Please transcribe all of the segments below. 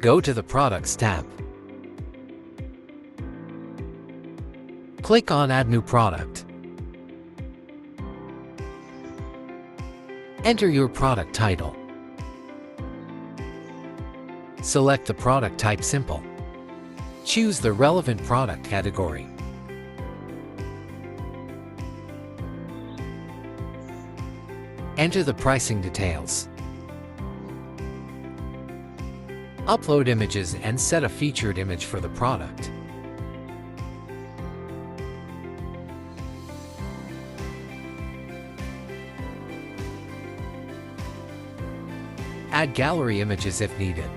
Go to the Products tab. Click on Add New Product. Enter your product title. Select the product type Simple. Choose the relevant product category. Enter the pricing details. Upload images and set a featured image for the product. Add gallery images if needed.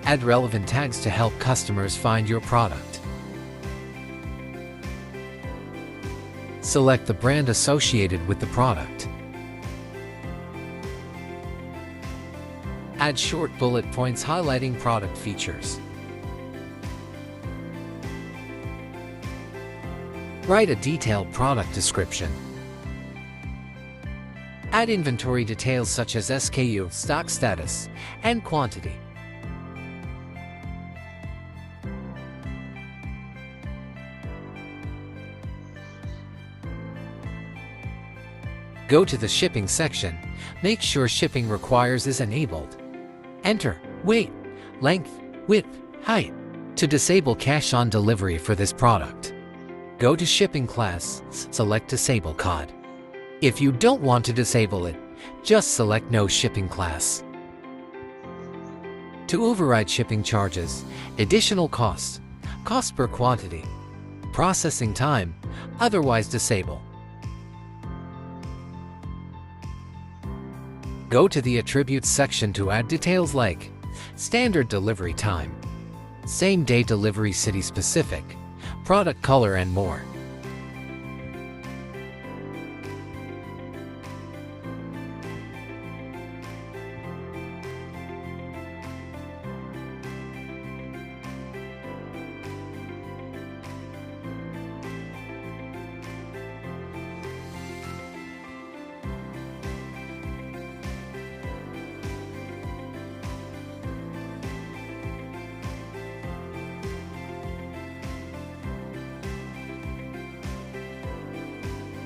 Add relevant tags to help customers find your product. Select the brand associated with the product. Add short bullet points highlighting product features. Write a detailed product description. Add inventory details such as SKU, stock status, and quantity. Go to the shipping section. Make sure shipping requires is enabled. Enter weight, length, width, height to disable cash on delivery for this product. Go to Shipping Class, select Disable Cod. If you don't want to disable it, just select No Shipping Class. To override shipping charges, additional costs, cost per quantity, processing time, otherwise disable. Go to the Attributes section to add details like standard delivery time, same-day delivery, city-specific, product color, and more.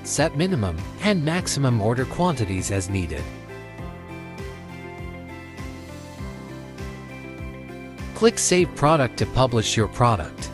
Set minimum and maximum order quantities as needed. Click Save Product to publish your product.